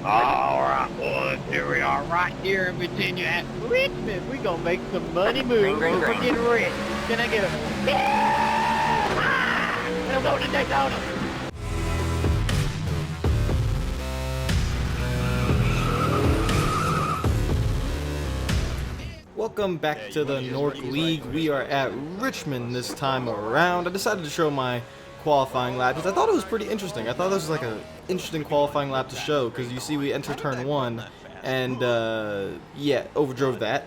Alright, boys, here we are right here in Virginia at Richmond. We gonna make some money moves. We're getting rich. Can I get a... And I'm going to Daytona. Welcome back to the North League. We are at Richmond this time around. I decided to show my qualifying lap because I thought it was pretty interesting. I thought this was like an interesting qualifying lap to show because you see we enter turn 1 and yeah, overdrove that.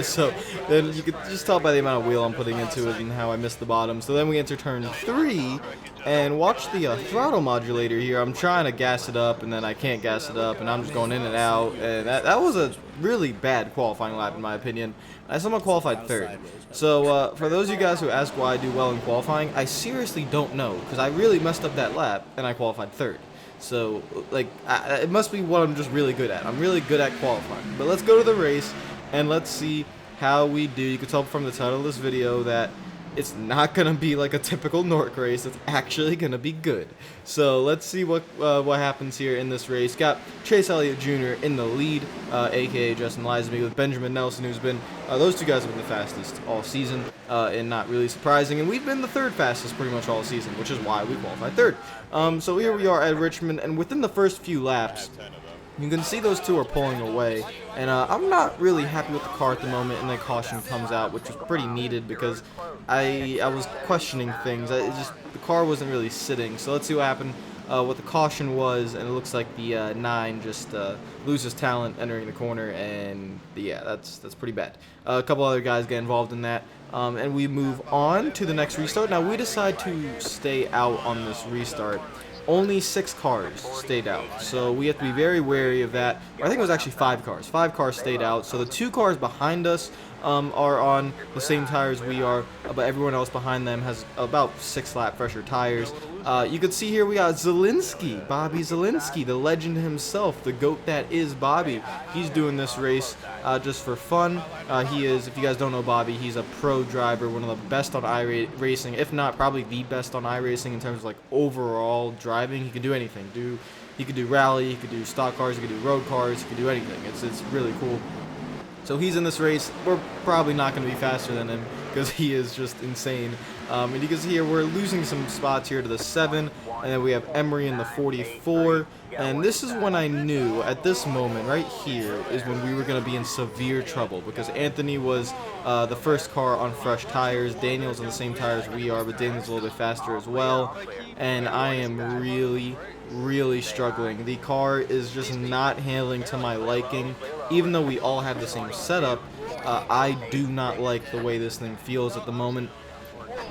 So then you could just tell by the amount of wheel I'm putting into it and how I missed the bottom. So then we enter turn 3 and watch the throttle modulator here. I'm trying to gas it up and then I can't gas it up and I'm just going in and out, and that was a really bad qualifying lap in my opinion. I somehow qualified 3rd. So for those of you guys who ask why I do well in qualifying, I seriously don't know because I really messed up that lap and I qualified 3rd. So like it must be what I'm just really good at. I'm really good at qualifying. But let's go to the race and let's see how we do. You can tell from the title of this video that it's not gonna be like a typical Nork race. It's actually gonna be good. So let's see what happens here in this race. Got Chase Elliott Jr. in the lead, aka Justin Liesby, with Benjamin Nelson, who's been those two guys have been the fastest all season, and not really surprising. And we've been the 3rd fastest pretty much all season, which is why we qualified 3rd. So here we are at Richmond, and within the first few laps, you can see those two are pulling away, and I'm not really happy with the car at the moment, and then caution comes out, which was pretty needed because I was questioning things. The car wasn't really sitting. So let's see what happened. What the caution was, and it looks like the 9 just loses talent entering the corner, and yeah, that's pretty bad. A couple other guys get involved in that, and we move on to the next restart. Now we decide to stay out on this restart. Only 6 cars stayed out, so we have to be very wary of that. I think it was actually 5 cars. 5 cars stayed out, so the 2 cars behind us are on the same tires we are, but everyone else behind them has about 6 lap fresher tires. You can see here we got Zielinski, Bobby Zielinski, the legend himself, the GOAT that is Bobby. He's doing this race just for fun. He is, if you guys don't know Bobby, he's a pro driver, one of the best on iRacing, if not probably the best on iRacing in terms of like overall driving. He can do anything. He could do rally, he could do stock cars, he could do road cars, he could do anything. It's really cool. So he's in this race. We're probably not going to be faster than him because he is just insane. And you can see here we're losing some spots here to the 7, and then we have Emery in the 44. And this is when I knew at this moment right here is when we were going to be in severe trouble because Anthony was the first car on fresh tires. Daniel's on the same tires we are, but Daniel's a little bit faster as well. And I am really struggling. The car is just not handling to my liking. Even though we all have the same setup, I do not like the way this thing feels at the moment.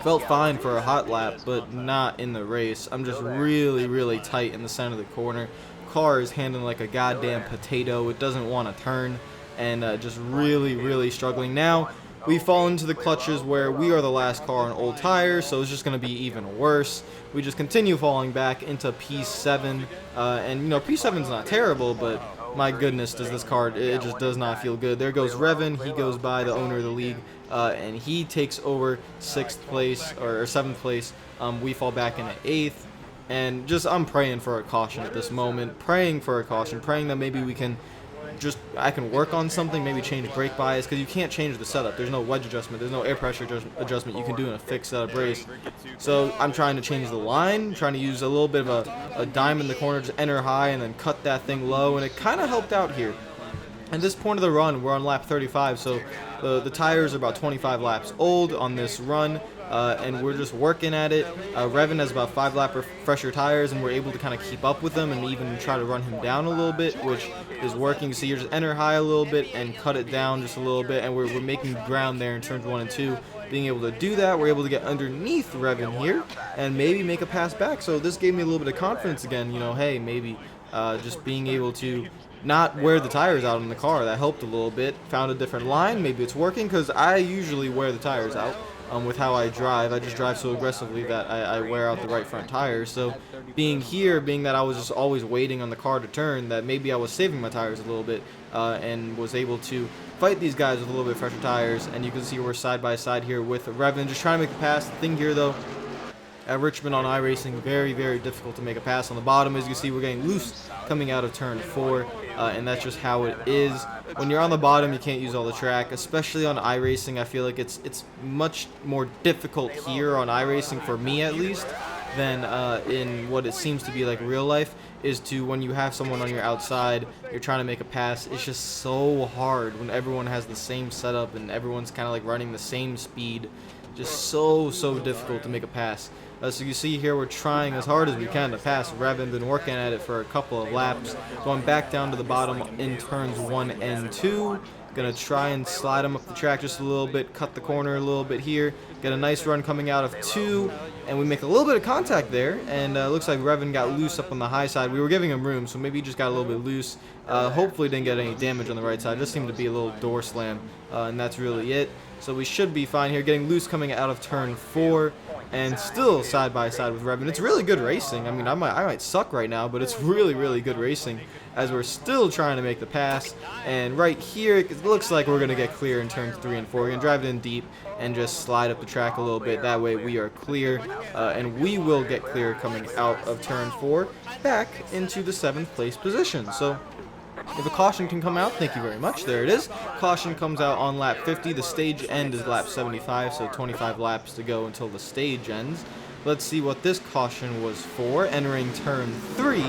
Felt fine for a hot lap, but not in the race. I'm just really tight in the center of the corner. Car is handling like a goddamn potato. It doesn't want to turn, and just really struggling. Now we fall into the clutches where we are the last car on old tires, so it's just going to be even worse. We just continue falling back into P7, and you know, P7's not terrible, but my goodness, does this car, it just does not feel good. There goes Revan, he goes by the owner of the league, and he takes over 6th place, or 7th place. We fall back into 8th, and just, I'm praying for a caution at this moment, praying that maybe we can I can work on something, maybe change brake bias, because you can't change the setup. There's no wedge adjustment, there's no air pressure adjustment you can do in a fixed setup race. So I'm trying to change the line, trying to use a little bit of a dime in the corner, just enter high and then cut that thing low, and it kind of helped out here. At this point of the run, we're on lap 35, so the tires are about 25 laps old on this run, and we're just working at it. Revan has about 5 lap fresher tires, and we're able to kind of keep up with him and even try to run him down a little bit, which is working. So you just enter high a little bit and cut it down just a little bit, and we're making ground there in turns 1 and 2. Being able to do that, we're able to get underneath Revan here and maybe make a pass back. So this gave me a little bit of confidence again, you know, hey, maybe just being able to not wear the tires out in the car, that helped a little bit. Found a different line, maybe it's working, because I usually wear the tires out. With how I drive, I just drive so aggressively that I wear out the right front tires. So being that I was just always waiting on the car to turn, that maybe I was saving my tires a little bit, and was able to fight these guys with a little bit fresher tires. And you can see we're side by side here with Revan, just trying to make the pass. The thing here though at Richmond on iRacing. Very, very difficult to make a pass on the bottom. As you see, we're getting loose coming out of turn 4, and that's just how it is. When you're on the bottom, you can't use all the track, especially on iRacing. I feel like it's much more difficult here on iRacing, for me at least, than in what it seems to be like real life, is to when you have someone on your outside, you're trying to make a pass. It's just so hard when everyone has the same setup and everyone's kind of like running the same speed. Just so difficult to make a pass. So you see here, we're trying as hard as we can to pass. Revin been working at it for a couple of laps, going back down to the bottom in turns 1 and 2. Gonna try and slide him up the track just a little bit, cut the corner a little bit here, get a nice run coming out of 2, and we make a little bit of contact there, and looks like Revin got loose up on the high side. We were giving him room, so maybe he just got a little bit loose. Hopefully didn't get any damage on the right side, just seemed to be a little door slam, and that's really it. So we should be fine here, getting loose coming out of turn 4, and still side by side with Revin. It's really good racing. I mean, I might suck right now, but it's really good racing as we're still trying to make the pass. And right here, it looks like we're going to get clear in turns 3 and 4. We're going to drive it in deep and just slide up the track a little bit. That way we are clear, and we will get clear coming out of turn 4 back into the 7th place position. So if a caution can come out, thank you very much. There it is. Caution comes out on lap 50. The stage end is lap 75, so 25 laps to go until the stage ends. Let's see what this caution was for. Entering turn 3,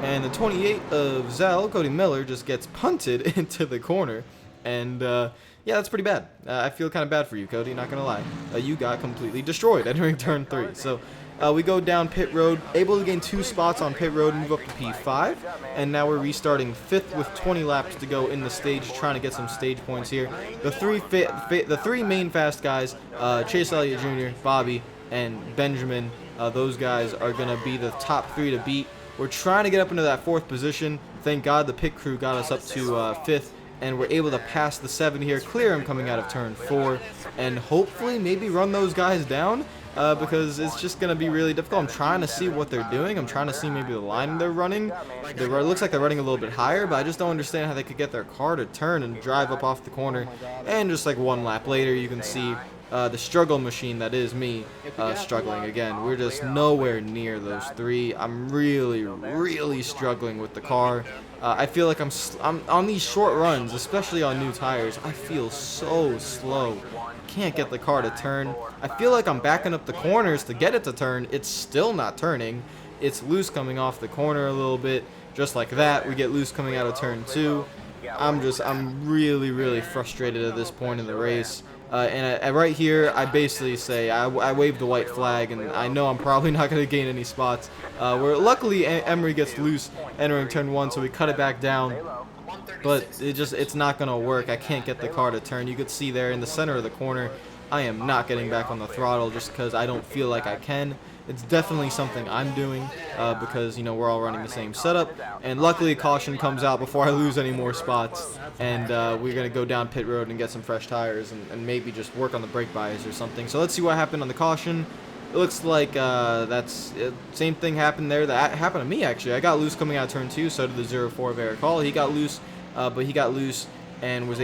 and the 28 of Zell, Cody Miller, just gets punted into the corner. And yeah, that's pretty bad. I feel kind of bad for you, Cody, not going to lie. You got completely destroyed entering turn 3. So we go down pit road, able to gain 2 spots on pit road, move up to P5, and now we're restarting 5th with 20 laps to go in the stage, trying to get some stage points here. The three main fast guys, Chase Elliott Jr., Bobby, and Benjamin, those guys are going to be the top 3 to beat. We're trying to get up into that 4th position. Thank God the pit crew got us up to 5th, and we're able to pass the 7 here, clear him coming out of turn 4, and hopefully maybe run those guys down. Because it's just going to be really difficult. I'm trying to see what they're doing. I'm trying to see maybe the line they're running. It looks like they're running a little bit higher, but I just don't understand how they could get their car to turn and drive up off the corner. And just like 1 lap later, you can see the struggle machine that is me struggling again. We're just nowhere near those 3. I'm really struggling with the car. I feel like I'm on these short runs, especially on new tires. I feel so slow. Can't get the car to turn. I feel like I'm backing up the corners to get it to turn. It's still not turning. It's loose coming off the corner a little bit. Just like that, we get loose coming out of turn 2. I'm really frustrated at this point in the race. And right here, I basically say, I wave the white flag, and I know I'm probably not going to gain any spots. Where luckily Emery gets loose entering turn 1, so we cut it back down. But it's not going to work. I can't get the car to turn. You could see there in the center of the corner, I am not getting back on the throttle just because I don't feel like I can. It's definitely something I'm doing because, you know, we're all running the same setup. And luckily, caution comes out before I lose any more spots. And we're going to go down pit road and get some fresh tires and maybe just work on the brake bias or something. So let's see what happened on the caution. It looks like same thing happened there. That happened to me, actually. I got loose coming out of turn 2, so did the 04 of Eric Hall. He got loose, but he got loose and was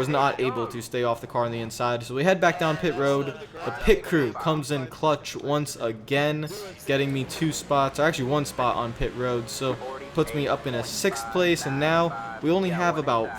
not able to stay off the car on the inside. So we head back down pit road. The pit crew comes in clutch once again, getting me 2 spots, or actually 1 spot on pit road. So puts me up in a 6th place, and now we only have about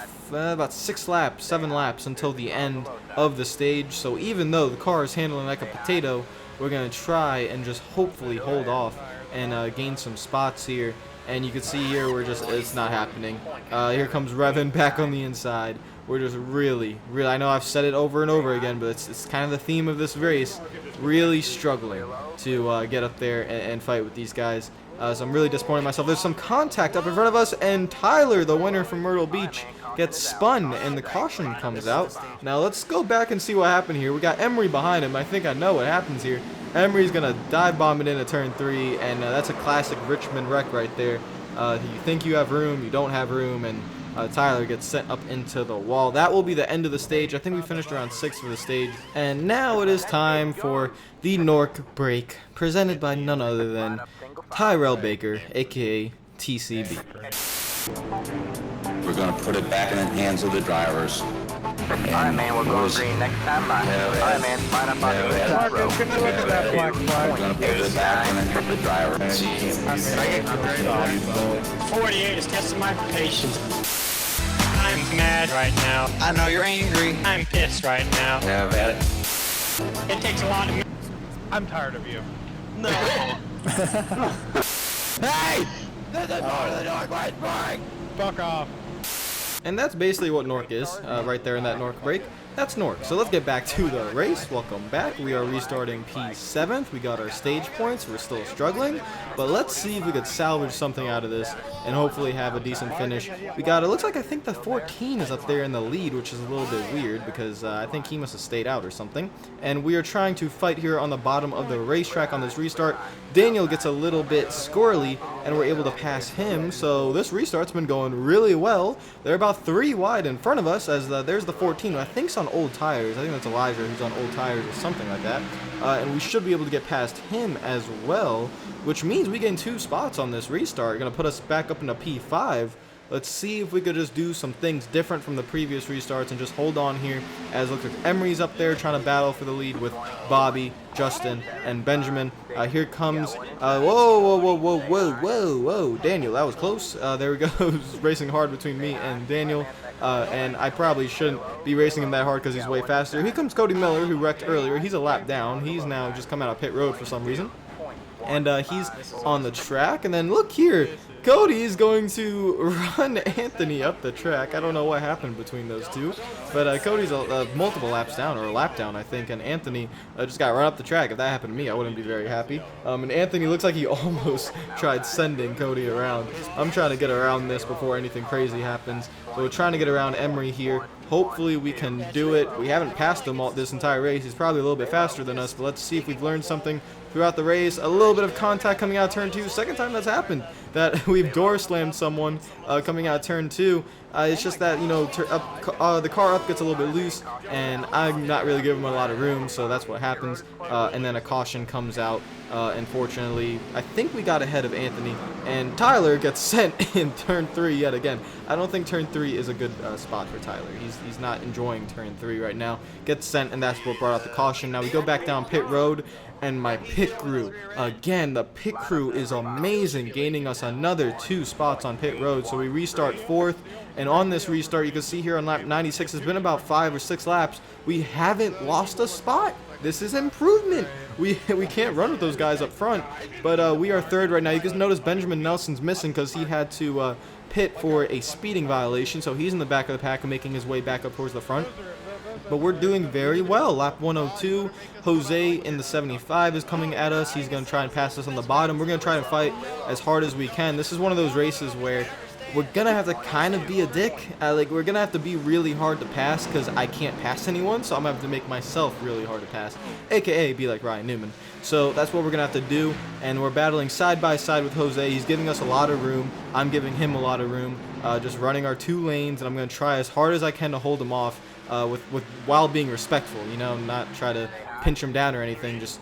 6 laps, 7 laps until the end of the stage. So even though the car is handling like a potato, we're going to try and just hopefully hold off and gain some spots here. And you can see here, it's not happening. Here comes Revin back on the inside. We're just really, I know I've said it over and over again, but it's kind of the theme of this race, really struggling to get up there and fight with these guys. So I'm really disappointed in myself. There's some contact up in front of us, and Tyler, the winner from Myrtle Beach, gets spun, and the caution comes out. Now let's go back and see what happened here. We got Emery behind him. I think I know what happens here. Emery's going to dive bomb it into turn 3, and that's a classic Richmond wreck right there. You think you have room, you don't have room, and Tyler gets sent up into the wall. That will be the end of the stage. I think we finished around 6th for the stage. And now it is time for the Nork break, presented by none other than Tyrell Baker, aka TCB. We're going to put it back in the hands of the drivers. Alright, man, we're going green next time. Alright, man, line up on the inside row. Can you look at that black flag? 48 is testing my patience. I'm mad right now. I know you're angry. I'm pissed right now. Yeah, I've had it. It takes a lot of... I'm tired of you. No. Hey! This is part of the Northwest Park! Fuck off. And that's basically what Nork is, right there in that Nork break. That's Nork. So let's get back to the race. Welcome back. We are restarting P7th. We got our stage points. We're still struggling, but let's see if we could salvage something out of this and hopefully have a decent finish. We got, it looks like I think the 14 is up there in the lead, which is a little bit weird because I think he must have stayed out or something. And we are trying to fight here on the bottom of the racetrack on this restart. Daniel gets a little bit squirrely and we're able to pass him. So this restart's been going really well. They're about 3 wide in front of us as there's the 14, I think on old tires. I think that's Elijah who's on old tires or something like that. And we should be able to get past him as well, which means we gain 2 spots on this restart. Gonna put us back up into P5. Let's see if we could just do some things different from the previous restarts and just hold on here, as it looks like Emery's up there trying to battle for the lead with Bobby, Justin, and Benjamin. Here comes, whoa, Daniel, that was close. There we go, racing hard between me and Daniel. And I probably shouldn't be racing him that hard because he's way faster. Here comes Cody Miller, who wrecked earlier. He's a lap down. He's now just come out of pit road for some reason. And he's on the track. And then look here, Cody is going to run Anthony up the track. I don't know what happened between those two, but Cody's multiple laps down, or a lap down, I think, and Anthony just got run up the track. If that happened to me, I wouldn't be very happy. And Anthony looks like he almost tried sending Cody around. I'm trying to get around this before anything crazy happens. So we're trying to get around Emery here. Hopefully we can do it. We haven't passed him all this entire race. He's probably a little bit faster than us, but let's see if we've learned something throughout the race. A little bit of contact coming out of turn 2. Second time that's happened, that we've door slammed someone coming out of turn 2. It's just that, you know, the car up gets a little bit loose, and I'm not really giving him a lot of room, so that's what happens. And then a caution comes out. Unfortunately, I think we got ahead of Anthony, and Tyler gets sent in turn 3 yet again. I don't think turn 3 is a good spot for Tyler. He's not enjoying turn 3 right now. Gets sent, and that's what brought out the caution. Now we go back down pit road, and my pit crew, again, the pit crew is amazing, gaining us another 2 spots on pit road. So we restart 4th, and on this restart, you can see here on lap 96, it's been about 5 or 6 laps. We haven't lost a spot. This is improvement. We can't run with those guys up front, but we are 3rd right now. You can notice Benjamin Nelson's missing because he had to pit for a speeding violation, so he's in the back of the pack and making his way back up towards the front. But we're doing very well. Lap 102, Jose in the 75 is coming at us. He's going to try and pass us on the bottom. We're going to try and fight as hard as we can. This is one of those races where we're going to have to kind of be a dick. We're going to have to be really hard to pass because I can't pass anyone, so I'm going to have to make myself really hard to pass, aka be like Ryan Newman. So that's what we're going to have to do, and we're battling side by side with Jose. He's giving us a lot of room. I'm giving him a lot of room, just running our 2 lanes, and I'm going to try as hard as I can to hold him off while being respectful, you know, not try to pinch him down or anything, just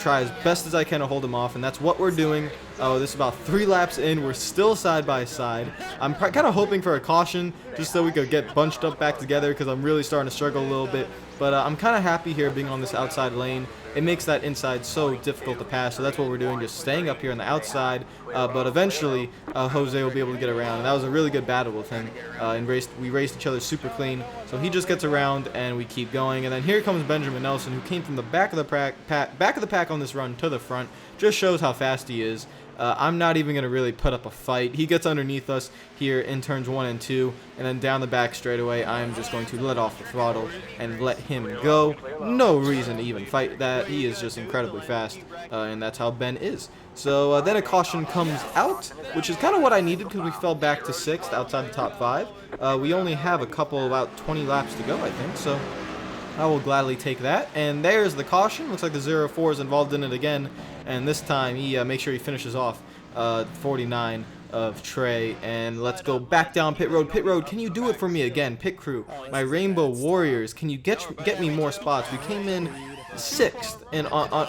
try as best as I can to hold him off, and that's what we're doing. This is about 3 laps in. We're still side by side. I'm kind of hoping for a caution just so we could get bunched up back together because I'm really starting to struggle a little bit, but I'm kind of happy here being on this outside lane. It makes that inside so difficult to pass, so that's what we're doing, just staying up here on the outside, but eventually Jose will be able to get around, and that was a really good battle with him, and we raced each other super clean, so he just gets around, and we keep going. And then here comes Benjamin Nelson, who came from the back of the pack on this run to the front. Just shows how fast he is. I'm not even going to really put up a fight. He gets underneath us here in turns 1 and 2, and then down the back straightaway, I'm just going to let off the throttle and let him go. No reason to even fight that. He is just incredibly fast, and that's how Ben is. So then a caution comes out, which is kind of what I needed because we fell back to 6th outside the top 5. We only have a couple, about 20 laps to go, I think, so I will gladly take that. And there's the caution. Looks like the 04 is involved in it again, and this time he makes sure he finishes off 49 of Trey. And let's go back down pit road. Pit road, can you do it for me again? Pit crew, my Rainbow Warriors, can you get me more spots? We came in 6th and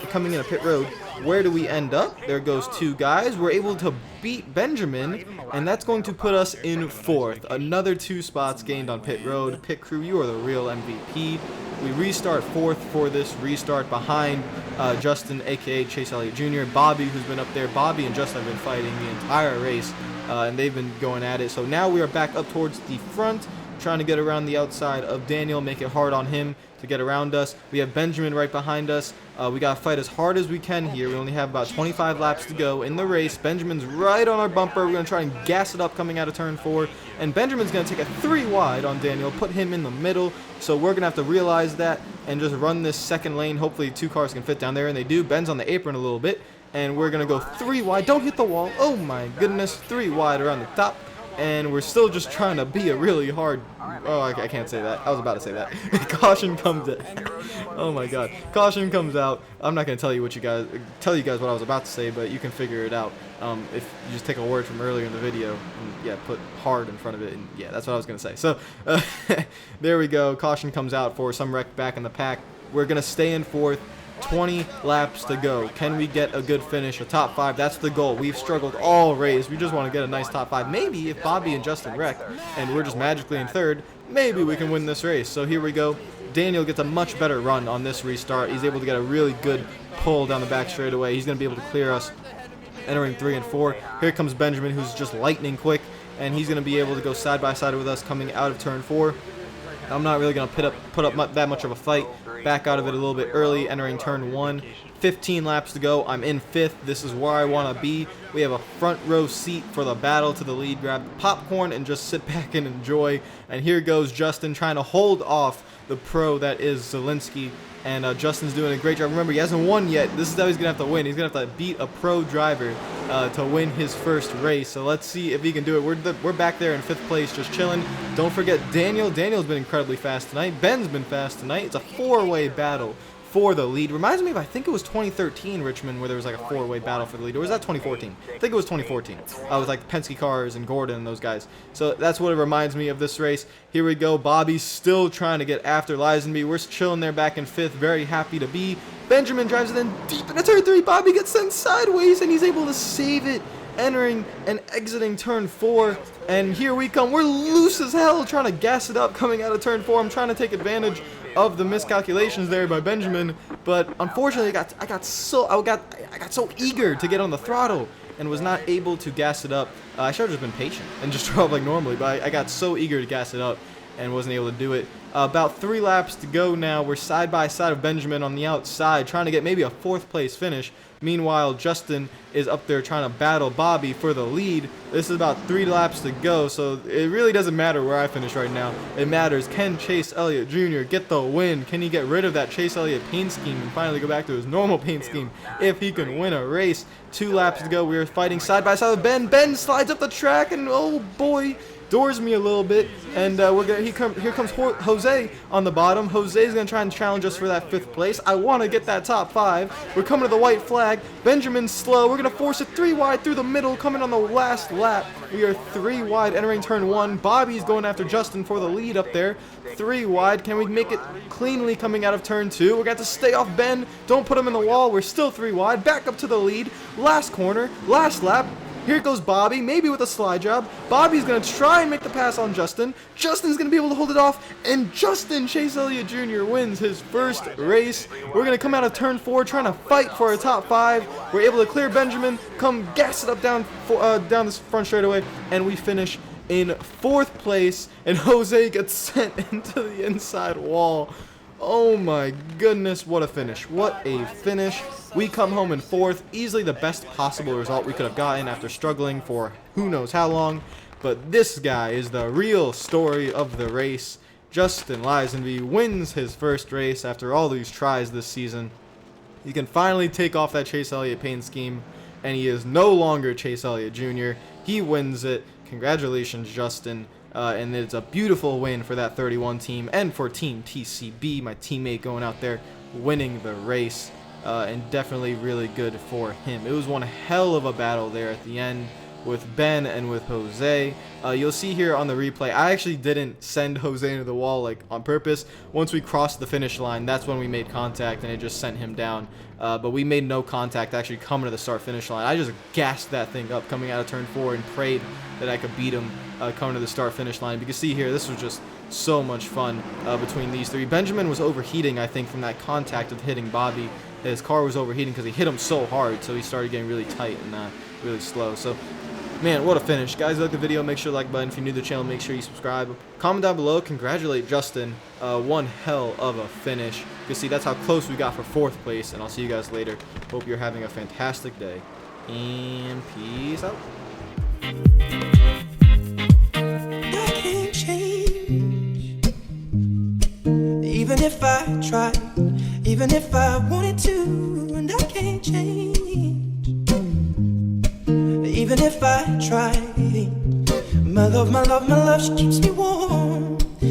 coming in a pit road. Where do we end up? There goes 2 guys. We're able to beat Benjamin, and that's going to put us in 4th. Another 2 spots gained on pit road. Pit crew, you are the real MVP. We restart 4th for this restart behind Justin, aka Chase Elliott Jr., Bobby, who's been up there. Bobby and Justin have been fighting the entire race, and they've been going at it. So now we are back up towards the front, trying to get around the outside of Daniel, make it hard on him to get around us. We have Benjamin right behind us. We got to fight as hard as we can here. We only have about 25 laps to go in the race. Benjamin's right on our bumper. We're going to try and gas it up coming out of turn 4. And Benjamin's going to take a 3 wide on Daniel, put him in the middle. So we're going to have to realize that and just run this second lane. Hopefully 2 cars can fit down there, and they do. Ben's on the apron a little bit. And we're going to go 3 wide. Don't hit the wall. Oh my goodness. 3 wide around the top. And we're still just trying to be a really hard... Oh, I can't say that. I was about to say that. Caution comes in. Oh my god. Caution comes out. I'm not going to tell you guys what I was about to say, but you can figure it out. If you just take a word from earlier in the video and, yeah, put hard in front of it, and yeah, that's what I was going to say. So, there we go. Caution comes out for some wreck back in the pack. We're going to stay in 4th. 20 laps to go. Can we get a good finish, a top 5? That's the goal. We've struggled all race. We just want to get a nice top 5. Maybe if Bobby and Justin wreck and we're just magically in 3rd, maybe we can win this race. So here we go. Daniel gets a much better run on this restart. He's able to get a really good pull down the back straightaway. He's going to be able to clear us entering 3 and 4. Here comes Benjamin, who's just lightning quick, and he's going to be able to go side by side with us coming out of turn 4. I'm not really going to put up that much of a fight. Back out of it a little bit early, entering turn 1. 15 laps to go. I'm in 5th. This is where I want to be. We have a front row seat for the battle to the lead. Grab the popcorn and just sit back and enjoy. And here goes Justin trying to hold off the pro that is Zielinski. And Justin's doing a great job. Remember, he hasn't won yet. This is how he's going to have to win. He's going to have to beat a pro driver to win his first race. So let's see if he can do it. We're back there in 5th place just chilling. Don't forget Daniel. Daniel's been incredibly fast tonight. Ben's been fast tonight. It's a 4-way battle for the lead. Reminds me of, I think it was 2013 Richmond, where there was like a 4-way battle for the lead. Or was that 2014? I think it was 2014. With like Penske cars and Gordon and those guys. So that's what it reminds me of this race. Here we go. Bobby's still trying to get after Lisenby. We're chilling there back in 5th. Very happy to be. Benjamin drives it in deep into turn 3. Bobby gets sent sideways and he's able to save it, entering and exiting turn 4. And here we come. We're loose as hell trying to gas it up coming out of turn 4. I'm trying to take advantage of the miscalculations there by Benjamin, but unfortunately I got so eager to get on the throttle and was not able to gas it up. I should have just been patient and just drove like normally, but I got so eager to gas it up and wasn't able to do it. About 3 laps to go now. We're side by side of Benjamin on the outside, trying to get maybe a 4th place finish. Meanwhile, Justin is up there trying to battle Bobby for the lead. This is about 3 laps to go, so it really doesn't matter where I finish right now. It matters, can Chase Elliott Jr. get the win? Can he get rid of that Chase Elliott paint scheme and finally go back to his normal paint scheme if he can win a race? 2 laps to go. We're fighting side by side with Ben. Ben slides up the track, and oh boy, doors me a little bit, and here comes Jose on the bottom. Jose's gonna try and challenge us for that 5th place. I want to get that top 5. We're coming to the white flag. Benjamin's slow. We're gonna force it 3 wide through the middle, coming on the last lap. We are 3 wide entering turn 1. Bobby's going after Justin for the lead up there. 3 wide. Can we make it cleanly coming out of turn 2? We're gonna have to stay off Ben. Don't put him in the wall. We're still 3 wide. Back up to the lead. Last corner. Last lap. Here goes Bobby, maybe with a slide job. Bobby's going to try and make the pass on Justin. Justin's going to be able to hold it off, and Justin Chase Elliott Jr. wins his first race. We're going to come out of turn 4 trying to fight for a top 5. We're able to clear Benjamin, come gas it up down this front straightaway, and we finish in 4th place, and Jose gets sent into the inside wall. Oh my goodness, what a finish. What a finish. We come home in 4th, easily the best possible result we could have gotten after struggling for who knows how long. But this guy is the real story of the race. Justin Lisenby wins his first race after all these tries this season. He can finally take off that Chase Elliott paint scheme, and he is no longer Chase Elliott Jr. He wins it. Congratulations, Justin. And it's a beautiful win for that 31 team and for Team TCB, my teammate going out there winning the race, and definitely really good for him. It was one hell of a battle there at the end. with Ben and with Jose. You'll see here on the replay, I actually didn't send Jose into the wall like on purpose. Once we crossed the finish line, that's when we made contact and it just sent him down. But we made no contact actually coming to the start finish line. I just gassed that thing up coming out of turn 4 and prayed that I could beat him coming to the start finish line. You can see here, this was just so much fun between these three. Benjamin was overheating, I think, from that contact of hitting Bobby. His car was overheating because he hit him so hard, so he started getting really tight and really slow. So, man, what a finish. Guys, like the video, make sure to like button. If you're new to the channel, make sure you subscribe. Comment down below. Congratulate Justin. One hell of a finish. You can see that's how close we got for 4th place, and I'll see you guys later. Hope you're having a fantastic day, and peace out. I can't change, even if I tried, even if I wanted to, and I can't change, even if I tried. My love, she keeps me warm.